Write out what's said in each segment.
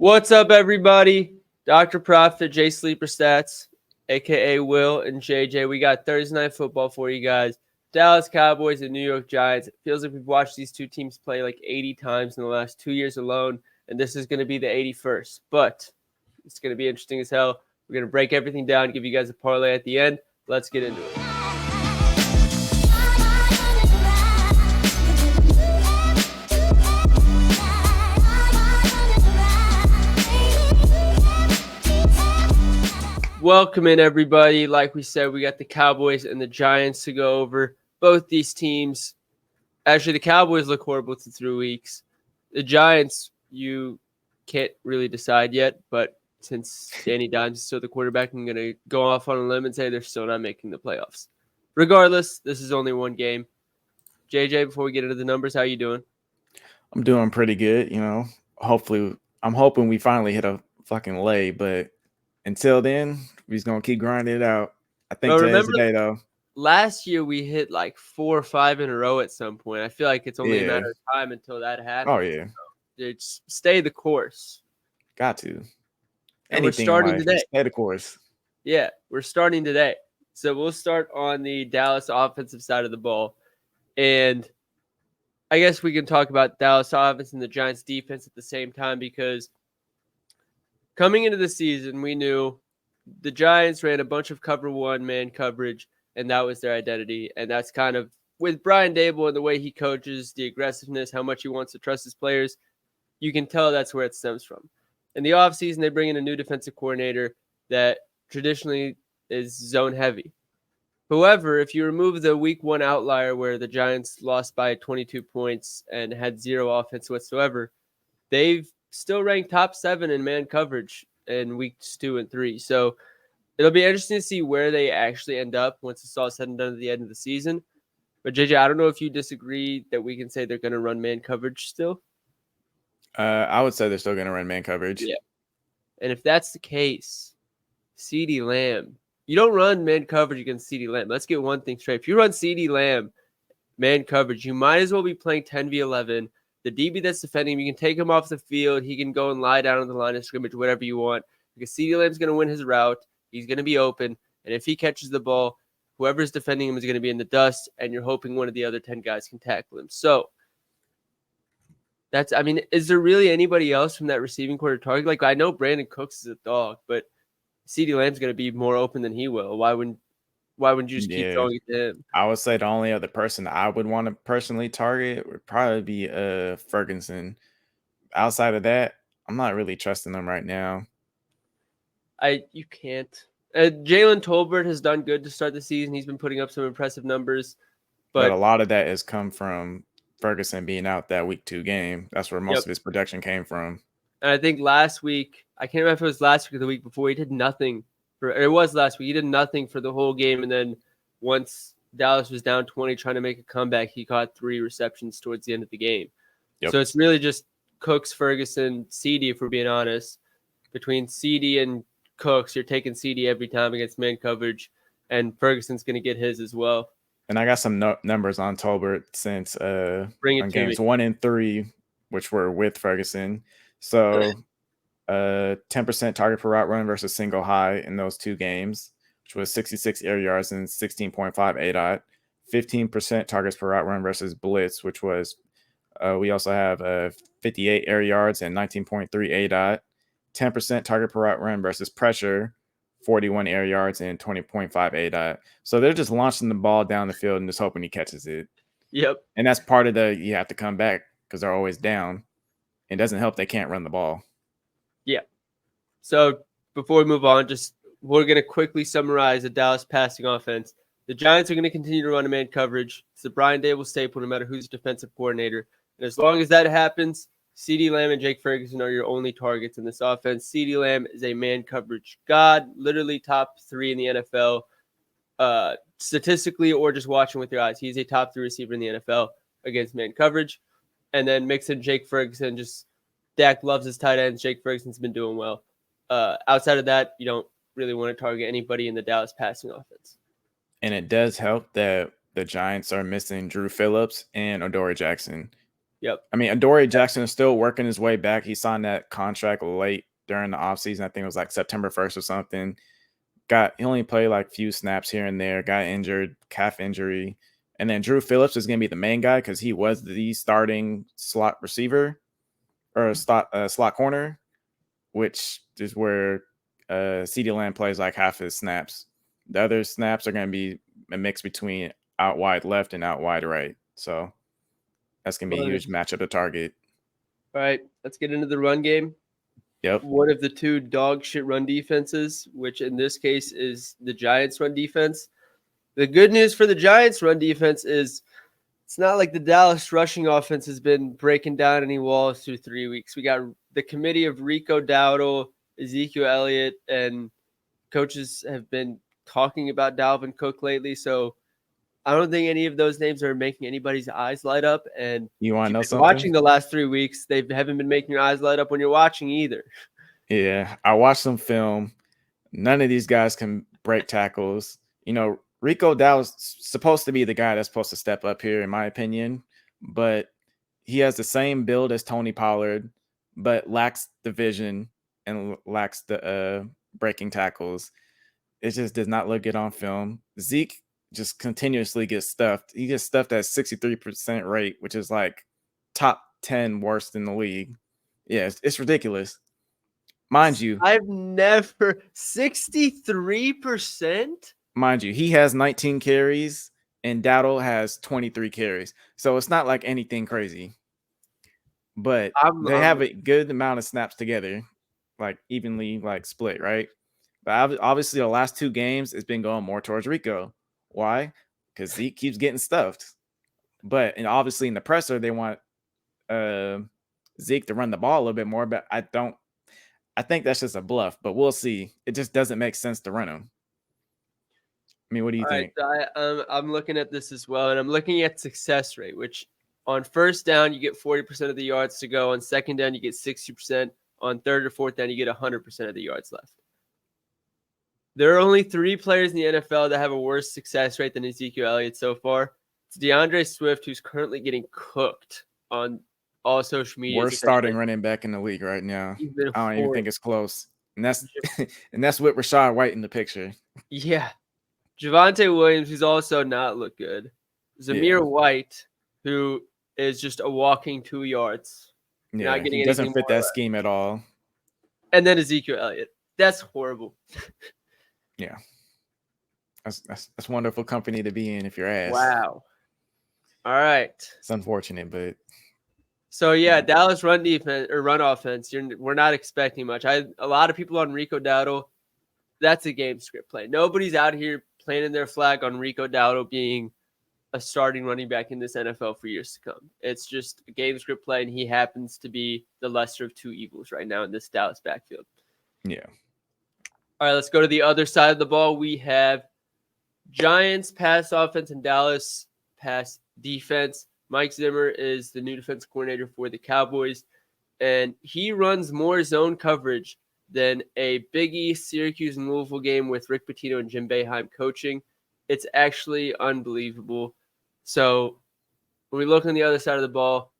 What's up, everybody? Dr.Profit, jsleeprstats, a.k.a. Will and JJ. We got Thursday Night Football for you guys. Dallas Cowboys and New York Giants. It feels like we've watched these two teams play like 80 times in the last 2 years alone, and this is going to be the 81st. But it's going to be interesting as hell. We're going to break everything down, give you guys a parlay at the end. Let's get into it. Welcome in, everybody. Like we said, we got the Cowboys and the Giants to go over. Both these teams. Actually, the Cowboys look horrible through 3 weeks. The Giants, you can't really decide yet, but since Danny Dimes is still the quarterback, I'm going to go off on a limb and say they're still not making the playoffs. Regardless, this is only one game. JJ, before we get into the numbers, how you doing? I'm doing pretty good, Hopefully, I'm hoping we finally hit a fucking lay, but until then, we're just gonna keep grinding it out. I think today's the day, though. Last year we hit like 4 or 5 in a row at some point. I feel like it's only a matter of time until that happens. Oh yeah, so just stay the course. Got to. And we're starting today. Stay the course. Yeah, we're starting today. So we'll start on the Dallas offensive side of the ball, and I guess we can talk about Dallas offense and the Giants defense at the same time, because coming into the season, we knew the Giants ran a bunch of cover one man coverage, and that was their identity. And that's kind of, with Brian Daboll and the way he coaches, the aggressiveness, how much he wants to trust his players, you can tell that's where it stems from. In the offseason, they bring in a new defensive coordinator that traditionally is zone heavy. However, if you remove the week one outlier where the Giants lost by 22 points and had zero offense whatsoever, they've still ranked top 7 in man coverage in weeks 2 and 3. So it'll be interesting to see where they actually end up once it's all said and done at the end of the season. But JJ, I don't know if you disagree that we can say they're going to run man coverage still. I would say they're still going to run man coverage. Yeah. And if that's the case, CeeDee Lamb, you don't run man coverage against CeeDee Lamb. Let's get one thing straight. If you run CeeDee Lamb man coverage, you might as well be playing 10v11. The DB that's defending him, you can take him off the field. He can go and lie down on the line of scrimmage, whatever you want, because CeeDee Lamb's going to win his route. He's going to be open. And if he catches the ball, whoever's defending him is going to be in the dust, and you're hoping one of the other 10 guys can tackle him. So is there really anybody else from that receiving corps to target? Like, I know Brandon Cooks is a dog, but CeeDee Lamb's going to be more open than he will. Why wouldn't you just keep going to him? I would say the only other person I would want to personally target would probably be Ferguson. Outside of that, I'm not really trusting them right now. You can't. Jalen Tolbert has done good to start the season. He's been putting up some impressive numbers. But a lot of that has come from Ferguson being out that week 2 game. That's where most of his production came from. And I think last week, I can't remember if it was last week or the week before, he did nothing. It was last week. He did nothing for the whole game. And then once Dallas was down 20 trying to make a comeback, he caught 3 receptions towards the end of the game. So it's really just Cooks, Ferguson, CeeDee, if we're being honest. Between CeeDee and Cooks, you're taking CeeDee every time against man coverage, and Ferguson's going to get his as well. And I got some numbers on Tolbert since on games 1 and 3, which were with Ferguson. So 10% target per route run versus single high in those 2 games, which was 66 air yards and 16.5 ADOT. 15% targets per route run versus blitz, which was we also have 58 air yards and 19.3 ADOT. 10% target per route run versus pressure, 41 air yards and 20.5 ADOT. So they're just launching the ball down the field and just hoping he catches it. Yep. And that's part of you have to come back because they're always down. It doesn't help they can't run the ball. Yeah. So before we move on, we're going to quickly summarize the Dallas passing offense. The Giants are going to continue to run a man coverage. It's the Brian Daboll staple no matter who's defensive coordinator. And as long as that happens, CeeDee Lamb and Jake Ferguson are your only targets in this offense. CeeDee Lamb is a man coverage god, literally top 3 in the NFL, statistically or just watching with your eyes. He's a top 3 receiver in the NFL against man coverage. And then mix in Jake Ferguson. Dak loves his tight ends. Jake Ferguson's been doing well. Outside of that, you don't really want to target anybody in the Dallas passing offense. And it does help that the Giants are missing Drew Phillips and Adoree Jackson. Yep. I mean, Adoree Jackson is still working his way back. He signed that contract late during the offseason. I think it was like September 1st or something. He only played like a few snaps here and there, got injured, calf injury. And then Drew Phillips is going to be the main guy because he was the starting slot receiver or slot corner, which is where CeeDee Lamb plays like half his snaps. The other snaps are going to be a mix between out wide left and out wide right. So that's going to be a huge matchup to target. All right, let's get into the run game. Yep. One of the two dog shit run defenses, which in this case is the Giants run defense. The good news for the Giants run defense is it's not like the Dallas rushing offense has been breaking down any walls through 3 weeks. We got the committee of Rico Dowdle, Ezekiel Elliott, and coaches have been talking about Dalvin Cook lately. So I don't think any of those names are making anybody's eyes light up. And you want to know something? Watching the last 3 weeks, they haven't been making your eyes light up when you're watching either. Yeah, I watched some film. None of these guys can break tackles. You know, Rico Dowdle's supposed to be the guy that's supposed to step up here, in my opinion. But he has the same build as Tony Pollard, but lacks the vision and lacks the breaking tackles. It just does not look good on film. Zeke just continuously gets stuffed. He gets stuffed at 63% rate, which is like top 10 worst in the league. Yeah, it's ridiculous. Mind you, I've never 63%. Mind you, he has 19 carries and Dowdle has 23 carries. So it's not like anything crazy. But they have a good amount of snaps together, like evenly like split, right? But obviously the last 2 games it's been going more towards Rico. Why? Because Zeke keeps getting stuffed. But and obviously in the presser they want Zeke to run the ball a little bit more, but I think that's just a bluff, but we'll see. It just doesn't make sense to run him. I mean, what do you think? Right, so I'm looking at this as well, and I'm looking at success rate, which on first down, you get 40% of the yards to go. On second down, you get 60%. On third or fourth down, you get 100% of the yards left. There are only 3 players in the NFL that have a worse success rate than Ezekiel Elliott so far. It's DeAndre Swift, who's currently getting cooked on all social media. Worst starting running back in the league right now. I don't even think it's close. And that's with Rachaad White in the picture. Yeah. Javonte Williams, who's also not looked good. Zamir White, who is just a walking 2 yards. Yeah, not he doesn't fit that scheme at all. And then Ezekiel Elliott. That's horrible. Yeah. That's wonderful company to be in if you're asked. Wow. All right. It's unfortunate, but so Dallas run defense or run offense. We're not expecting much. A lot of people on Rico Dowdle. That's a game script play. Nobody's out here planting their flag on Rico Dowdle being a starting running back in this NFL for years to come. It's just a game script play, and he happens to be the lesser of 2 evils right now in this Dallas backfield. Yeah. All right, let's go to the other side of the ball. We have Giants pass offense and Dallas pass defense. Mike Zimmer is the new defense coordinator for the Cowboys, and he runs more zone coverage than a Big East, Syracuse, and Louisville game with Rick Pitino and Jim Boeheim coaching. It's actually unbelievable. So when we look on the other side of the ball,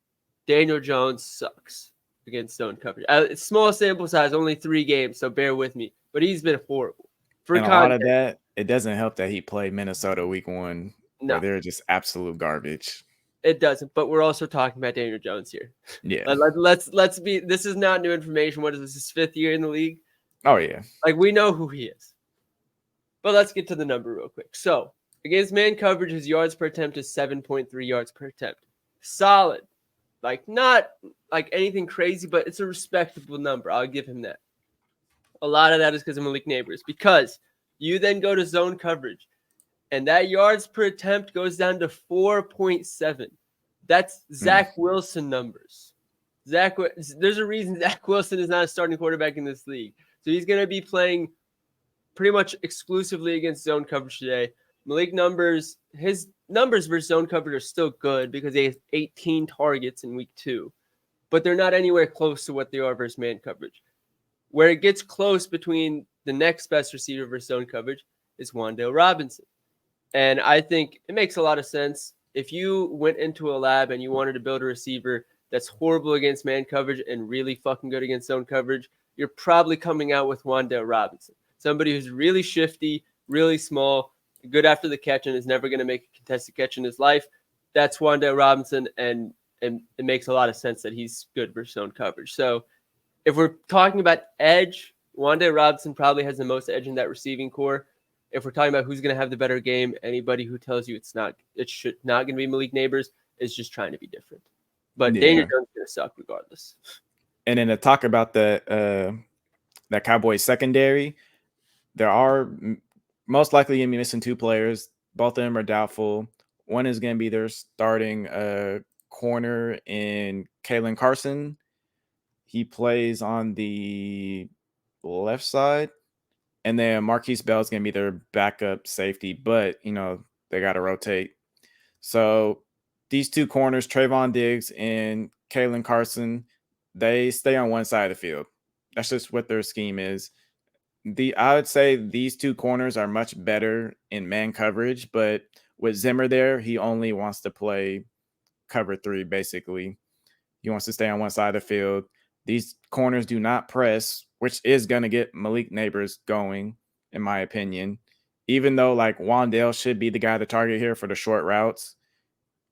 Daniel Jones sucks against zone coverage. It's small sample size, only 3 games, so bear with me. But he's been horrible. For and a lot of that, it doesn't help that he played Minnesota week 1, no. where they're just absolute garbage. It doesn't, but we're also talking about Daniel Jones here. Yeah. Let's be. This is not new information. What is this? His 5th year in the league? Oh yeah. Like we know who he is. But let's get to the number real quick. So against man coverage, his yards per attempt is 7.3 yards per attempt. Solid. Like not like anything crazy, but it's a respectable number. I'll give him that. A lot of that is because of Malik Neighbors. Because you then go to zone coverage. And that yards per attempt goes down to 4.7. That's Zach Wilson numbers. There's a reason Zach Wilson is not a starting quarterback in this league. So he's going to be playing pretty much exclusively against zone coverage today. Malik numbers, his numbers versus zone coverage are still good because they have 18 targets in week 2. But they're not anywhere close to what they are versus man coverage. Where it gets close between the next best receiver versus zone coverage is Wan'Dale Robinson. And I think it makes a lot of sense. If you went into a lab and you wanted to build a receiver that's horrible against man coverage and really fucking good against zone coverage, you're probably coming out with Wan'Dale Robinson, somebody who's really shifty, really small, good after the catch, and is never going to make a contested catch in his life. That's Wan'Dale Robinson, and it makes a lot of sense that he's good for zone coverage. So if we're talking about edge, Wan'Dale Robinson probably has the most edge in that receiving core. If we're talking about who's going to have the better game, anybody who tells you it should not going to be Malik Neighbors is just trying to be different. But Daniel Jones is going to suck regardless. And then to talk about that Cowboys secondary, there are most likely going to be missing 2 players. Both of them are doubtful. One is going to be their starting corner in Kalen Carson. He plays on the left side. And then Marquise Bell is going to be their backup safety, but, they got to rotate. So these 2 corners, Trayvon Diggs and Kalen Carson, they stay on one side of the field. That's just what their scheme is. I would say these 2 corners are much better in man coverage, but with Zimmer there, he only wants to play cover 3, basically. He wants to stay on one side of the field. These corners do not press, which is going to get Malik Neighbors going, in my opinion. Even though, Wan'Dale should be the guy to target here for the short routes.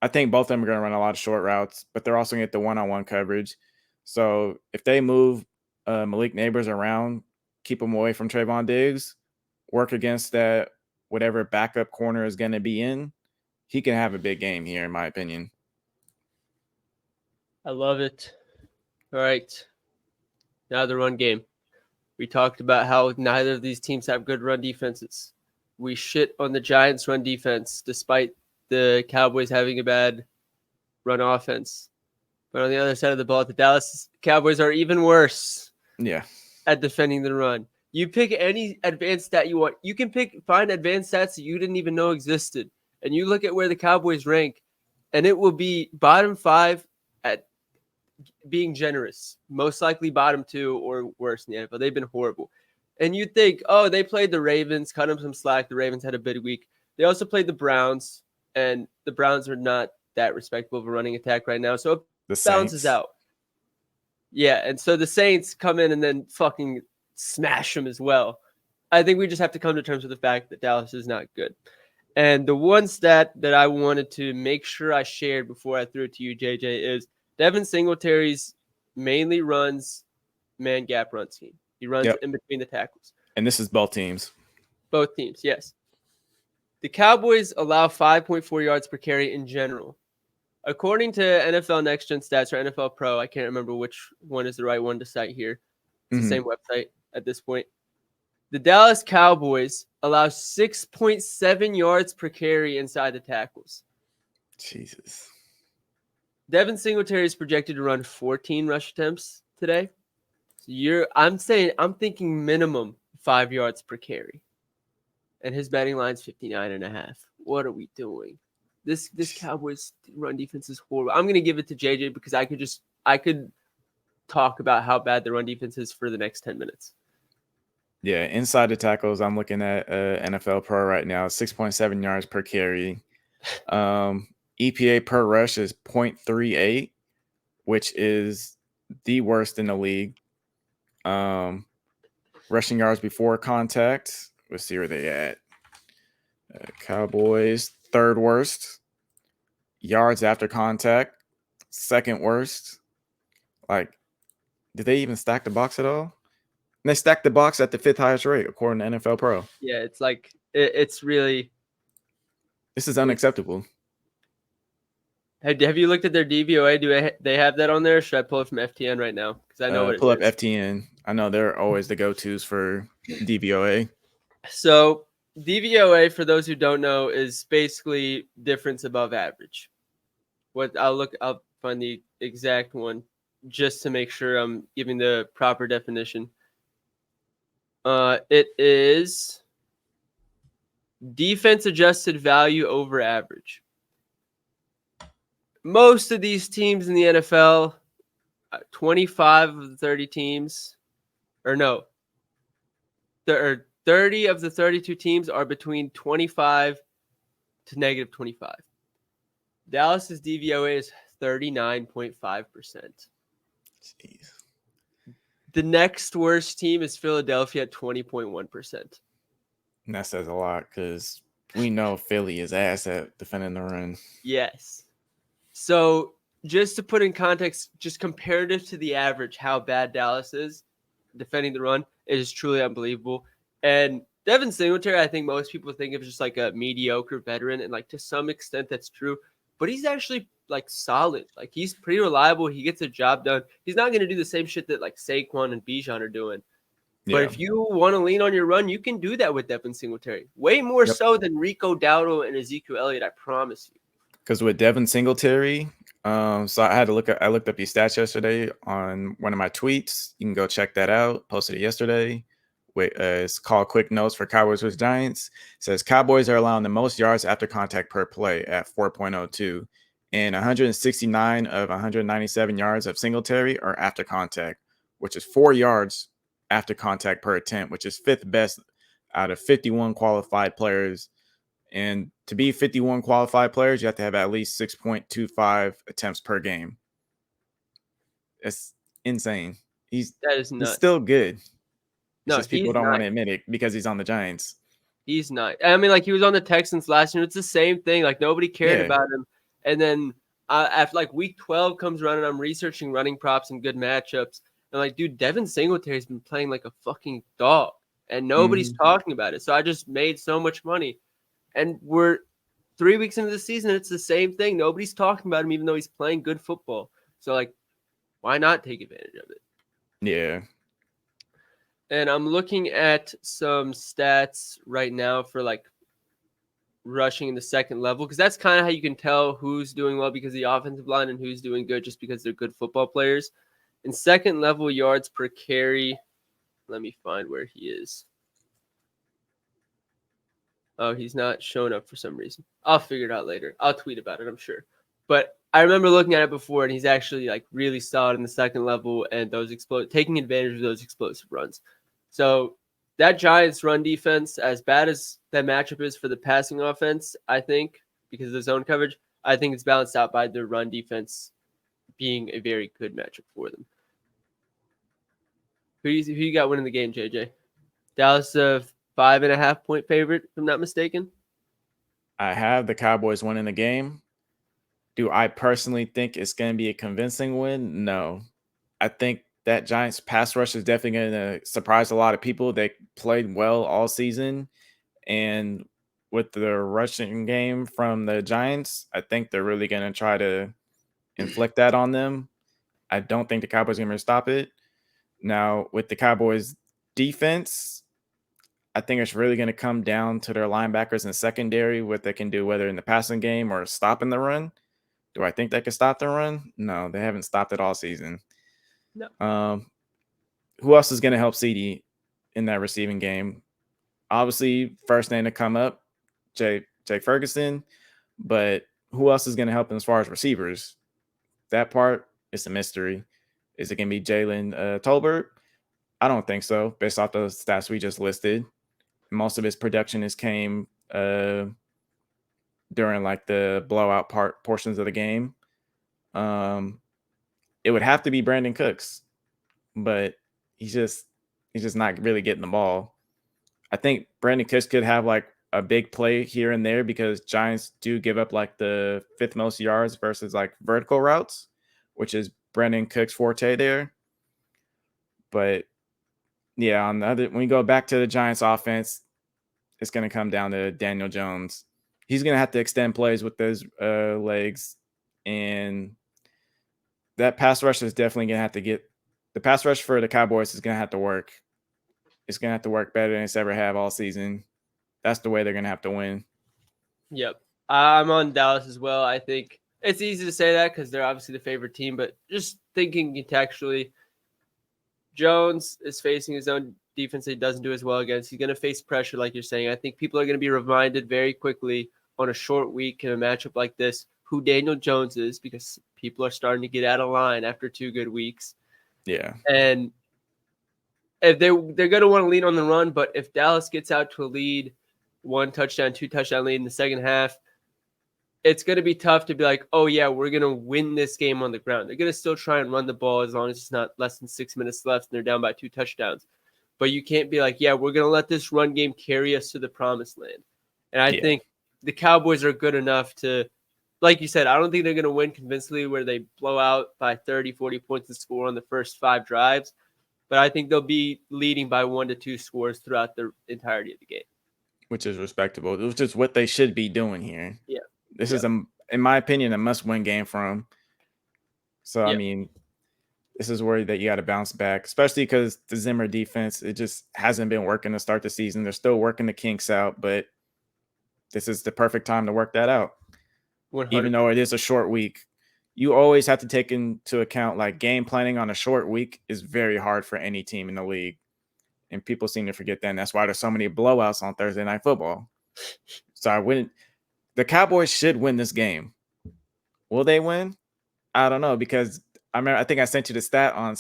I think both of them are going to run a lot of short routes, but they're also going to get the one-on-one coverage. So if they move Malik Neighbors around, keep him away from Trayvon Diggs, work against that whatever backup corner is going to be in, he can have a big game here, in my opinion. I love it. All right. Now the run game. We talked about how neither of these teams have good run defenses. We shit on the Giants' run defense, despite the Cowboys having a bad run offense. But on the other side of the ball, the Dallas Cowboys are even worse at defending the run. You pick any advanced stat you want. You can find advanced stats that you didn't even know existed. And you look at where the Cowboys rank, and it will be bottom 5 at being generous. Most likely bottom 2 or worse in the NFL. They've been horrible. And you think, they played the Ravens, cut them some slack. The Ravens had a big week. They also played the Browns, and the Browns are not that respectable of a running attack right now. So it balances out. Yeah, and so the Saints come in and then fucking smash them as well. I think we just have to come to terms with the fact that Dallas is not good. And the one stat that I wanted to make sure I shared before I threw it to you, JJ, is Devin Singletary's mainly runs man gap run scheme. He runs in between the tackles. And this is both teams. Both teams, yes. The Cowboys allow 5.4 yards per carry in general. According to NFL Next Gen Stats or NFL Pro, I can't remember which one is the right one to cite here. It's the same website at this point. The Dallas Cowboys allow 6.7 yards per carry inside the tackles. Jesus. Devin Singletary is projected to run 14 rush attempts today. So I'm thinking minimum 5 yards per carry. And his batting line's 59.5. What are we doing? This Cowboys run defense is horrible. I'm going to give it to JJ because I could talk about how bad the run defense is for the next 10 minutes. Yeah, inside the tackles, I'm looking at NFL Pro right now, 6.7 yards per carry. EPA per rush is 0.38, which is the worst in the league. Rushing yards before contact, let's see where they at. Cowboys, 3rd worst. Yards after contact, 2nd worst. Did they even stack the box at all? And they stacked the box at the 5th highest rate, according to NFL Pro. Yeah, it's it's really... This is unacceptable. Have you looked at their DVOA? Do they have that on there? Should I pull it from FTN right now? Because I know what it is. Pull up FTN. I know they're always the go-tos for DVOA. So DVOA, for those who don't know, is basically difference above average. I'll find the exact one just to make sure I'm giving the proper definition. It is defense adjusted value over average. Most of these teams in the NFL, 25 of the 30 teams, or no, 30 of the 32 teams are between 25 to negative 25. Dallas's DVOA is 39.5%. Jeez. The next worst team is Philadelphia at 20.1%. And that says a lot because we know Philly is ass at defending the run. Yes. So just to put in context, just comparative to the average, how bad Dallas is defending the run, it is truly unbelievable. And Devin Singletary, I think most people think of just like a mediocre veteran, and like to some extent that's true. But he's actually like solid. Like he's pretty reliable. He gets the job done. He's not going to do the same shit that like Saquon and Bijan are doing. But Yeah. if you want to lean on your run, you can do that with Devin Singletary. Way more so than Rico Dowdle and Ezekiel Elliott, I promise you. Because with Devin Singletary, so I looked up these stats yesterday on one of my tweets. You can go check that out. Posted it yesterday. It's called Quick Notes for Cowboys vs. Giants. It says Cowboys are allowing the most yards after contact per play at 4.02. And 169 of 197 yards of Singletary are after contact, which is 4 yards after contact per attempt, which is fifth best out of 51 qualified players. And to be 51 qualified players, you have to have at least 6.25 attempts per game. It's insane. He's still good. It's just people don't want to admit it because he's on the Giants. He's not. I mean, like he was on the Texans last year. It's the same thing. Like nobody cared about him. And then after like week 12 comes around and I'm researching running props and good matchups. And like, dude, Devin Singletary's been playing like a fucking dog. And nobody's talking about it. So I just made so much money. And we're 3 weeks into the season. It's the same thing. Nobody's talking about him, even though he's playing good football. So, like, why not take advantage of it? Yeah. And I'm looking at some stats right now for, like, rushing in the second level. Because that's kind of how you can tell who's doing well because of the offensive line and who's doing good just because they're good football players. In second level yards per carry, let me find where he is. Oh, he's not showing up for some reason. I'll figure it out later. I'll tweet about it, I'm sure. But I remember looking at it before, and he's actually like really solid in the second level and those taking advantage of those explosive runs. So that Giants run defense, as bad as that matchup is for the passing offense, I think, because of the zone coverage, I think it's balanced out by the run defense being a very good matchup for them. Who you got winning the game, JJ? Dallas 5.5 point favorite, if I'm not mistaken. I have the Cowboys winning the game. Do I personally think it's going to be a convincing win? No. I think that Giants pass rush is definitely going to surprise a lot of people. They played well all season. And with the rushing game from the Giants, I think they're really going to try to inflict that on them. I don't think the Cowboys are going to stop it. Now, with the Cowboys defense, I think it's really going to come down to their linebackers and secondary, what they can do, whether in the passing game or stopping the run. Do I think they can stop the run? No, they haven't stopped it all season. No. Who else is going to help CD in that receiving game? Obviously, first name to come up, Jake Ferguson. But who else is going to help them as far as receivers? That part is a mystery. Is it going to be Jalen Tolbert? I don't think so, based off the stats we just listed. Most of his production came during like the blowout portions of the game. It would have to be Brandon Cooks, but he's just not really getting the ball. I think Brandon Cooks could have like a big play here and there because Giants do give up like the 5th most yards versus like vertical routes, which is Brandon Cooks' forte there. But yeah, when we go back to the Giants offense, it's going to come down to Daniel Jones. He's going to have to extend plays with those legs. And that pass rush is definitely going to have to the pass rush for the Cowboys is going to have to work. It's going to have to work better than it's ever have all season. That's the way they're going to have to win. Yep. I'm on Dallas as well. I think it's easy to say that because they're obviously the favorite team, but just thinking contextually, Jones is facing his own defense that he doesn't do as well against. He's going to face pressure, like you're saying. I think people are going to be reminded very quickly on a short week in a matchup like this who Daniel Jones is because people are starting to get out of line after 2 good weeks. Yeah. And if they're going to want to lean on the run, but if Dallas gets out to a lead, 1 touchdown, 2 touchdown lead in the second half, it's going to be tough to be like, oh, yeah, we're going to win this game on the ground. They're going to still try and run the ball as long as it's not less than 6 minutes left and they're down by 2 touchdowns. But you can't be like, yeah, we're going to let this run game carry us to the promised land. And I think the Cowboys are good enough to, like you said, I don't think they're going to win convincingly where they blow out by 30, 40 points to score on the first 5 drives. But I think they'll be leading by 1 to 2 scores throughout the entirety of the game. Which is respectable. It was just what they should be doing here. Yeah. This is, in my opinion, a must-win game for them. So, I mean, this is where that you got to bounce back, especially because the Zimmer defense, it just hasn't been working to start the season. They're still working the kinks out, but this is the perfect time to work that out. 100%. Even though it is a short week, you always have to take into account like game planning on a short week is very hard for any team in the league. And people seem to forget that. And that's why there's so many blowouts on Thursday Night Football. So the Cowboys should win this game. Will they win? I don't know, because I think I sent you the stat on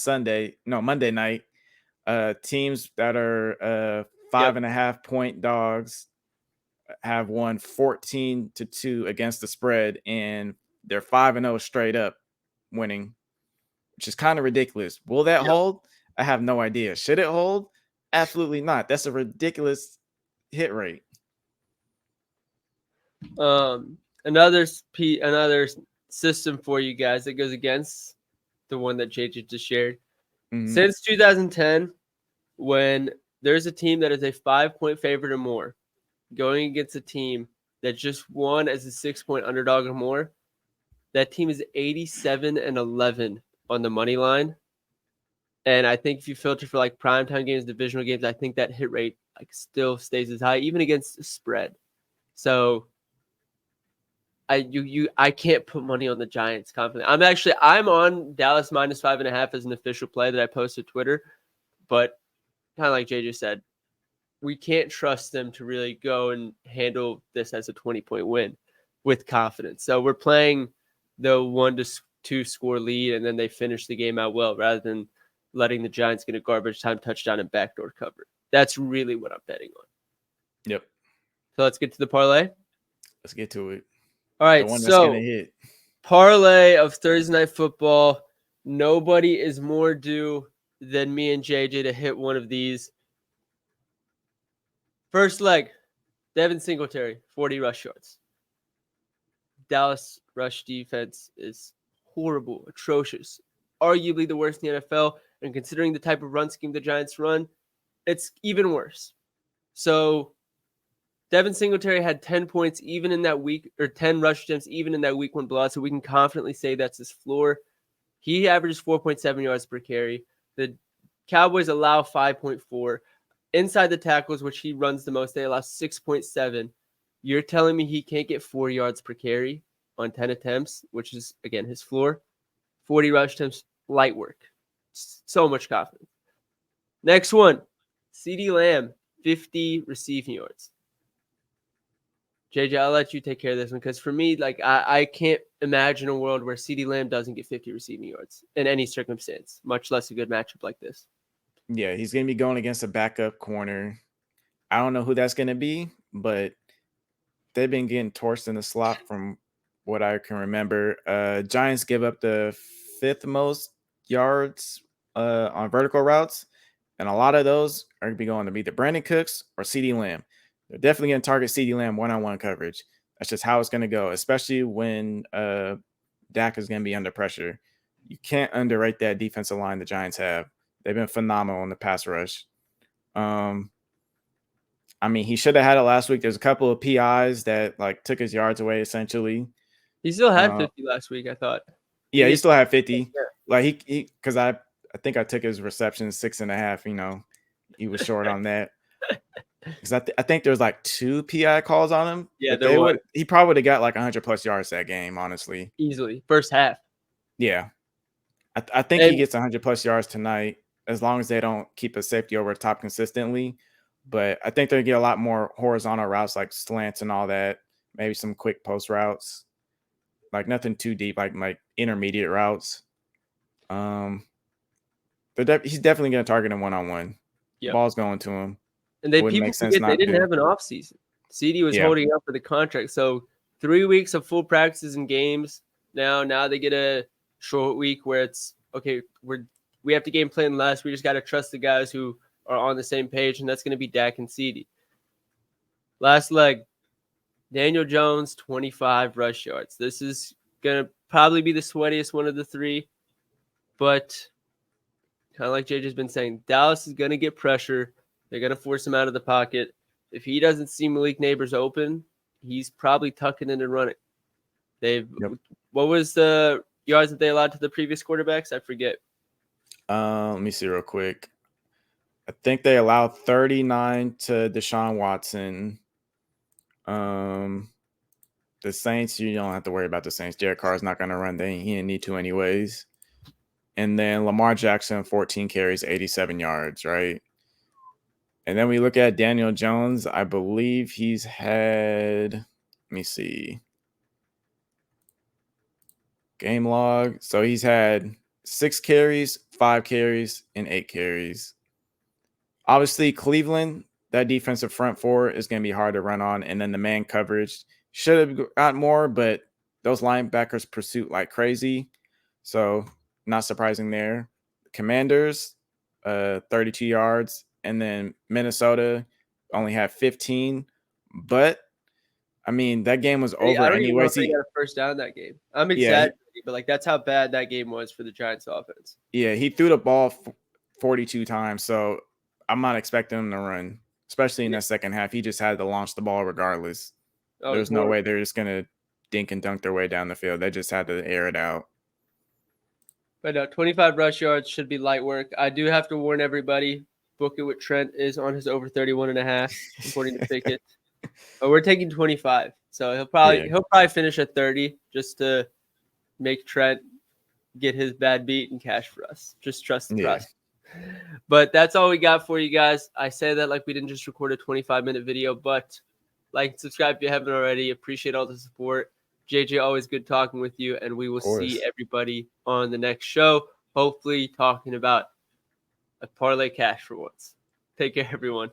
Monday night. Teams that are 5.5 point dogs have won 14-2 against the spread, and they're 5-0 straight up winning, which is kind of ridiculous. Will that hold? I have no idea. Should it hold? Absolutely not. That's a ridiculous hit rate. Another system for you guys that goes against the one that JJ just shared. Mm-hmm. Since 2010, when there's a team that is a 5-point favorite or more going against a team that just won as a 6-point underdog or more, that team is 87-11 on the money line. And I think if you filter for like primetime games, divisional games, I think that hit rate like still stays as high, even against the spread. So I can't put money on the Giants confidently. I'm on Dallas -5.5 as an official play that I posted to Twitter, but kind of like JJ said, we can't trust them to really go and handle this as a 20-point win with confidence. So we're playing the 1 to 2 score lead, and then they finish the game out well, rather than letting the Giants get a garbage time touchdown and backdoor cover. That's really what I'm betting on. Yep. So let's get to the parlay. Let's get to it. All right, the one that's gonna hit. Parlay of Thursday Night Football. Nobody is more due than me and JJ to hit one of these. First leg, Devin Singletary, 40 rush yards. Dallas rush defense is horrible, atrocious, arguably the worst in the NFL. And considering the type of run scheme the Giants run, it's even worse. So Devin Singletary had 10 points even in that week, or 10 rush attempts even in that week 1 blowout. So we can confidently say that's his floor. He averages 4.7 yards per carry. The Cowboys allow 5.4. Inside the tackles, which he runs the most, they allow 6.7. You're telling me he can't get 4 yards per carry on 10 attempts, which is, again, his floor. 40 rush attempts, light work. So much confidence. Next one, CeeDee Lamb, 50 receiving yards. JJ, I'll let you take care of this one, because for me, like I can't imagine a world where CeeDee Lamb doesn't get 50 receiving yards in any circumstance, much less a good matchup like this. Yeah, he's going to be going against a backup corner. I don't know who that's going to be, but they've been getting torched in the slot from what I can remember. Giants give up the 5th most yards on vertical routes, and a lot of those are going to be going to either Brandon Cooks or CeeDee Lamb. They're definitely going to target CeeDee Lamb one-on-one coverage. That's just how it's going to go, especially when Dak is going to be under pressure. You can't underrate that defensive line the Giants have. They've been phenomenal in the pass rush. I mean, he should have had it last week. There's a couple of PIs that like took his yards away, essentially. He still had 50 last week, I thought. Yeah, he still had 50. Yeah. Like he because I think I took his receptions 6.5. You know, he was short on that. Because I think there's like 2 PI calls on him. Yeah, he probably would have got like 100+ yards that game, honestly. Easily. First half. Yeah. I think he gets 100+ yards tonight, as long as they don't keep a safety over the top consistently. But I think they'll get a lot more horizontal routes like slants and all that. Maybe some quick post routes. Like nothing too deep, like intermediate routes. He's definitely going to target him one-on-one. Yep. Ball's going to him. And people forget they didn't have an offseason. CeeDee was holding up for the contract. So 3 weeks of full practices and games. Now they get a short week where it's okay. We have to game plan less. We just got to trust the guys who are on the same page, and that's going to be Dak and CeeDee. Last leg, Daniel Jones, 25 rush yards. This is going to probably be the sweatiest one of the three, but kind of like JJ's been saying, Dallas is going to get pressure. They're going to force him out of the pocket. If he doesn't see Malik Neighbors open, he's probably tucking in and running. What was the yards that they allowed to the previous quarterbacks? I forget. Let me see real quick. I think they allowed 39 to Deshaun Watson. The Saints, you don't have to worry about the Saints. Derek Carr's not going to run. He didn't need to anyways. And then Lamar Jackson, 14 carries, 87 yards, right? And then we look at Daniel Jones. I believe he's had, let me see, game log. So he's had 6 carries, 5 carries, and 8 carries. Obviously, Cleveland, that defensive front four is going to be hard to run on. And then the man coverage should have got more, but those linebackers pursuit like crazy. So not surprising there. Commanders, 32 yards. And then Minnesota only had 15. But, I mean, that game was over anyway. They got a first down that game. I'm exaggerating, but that's how bad that game was for the Giants offense. Yeah, he threw the ball 42 times. So I'm not expecting him to run, especially in that second half. He just had to launch the ball regardless. There's no way they're just going to dink and dunk their way down the field. They just had to air it out. But no, 25 rush yards should be light work. I do have to warn everybody, Book It with Trent is on his over 31.5, according to Pickett. But we're taking 25. So he'll probably finish at 30 just to make Trent get his bad beat and cash for us. Just trust the process. But that's all we got for you guys. I say that like we didn't just record a 25-minute video, but like and subscribe if you haven't already. Appreciate all the support. JJ, always good talking with you, and we will see everybody on the next show, hopefully talking about a parlay cash for once. Take care, everyone.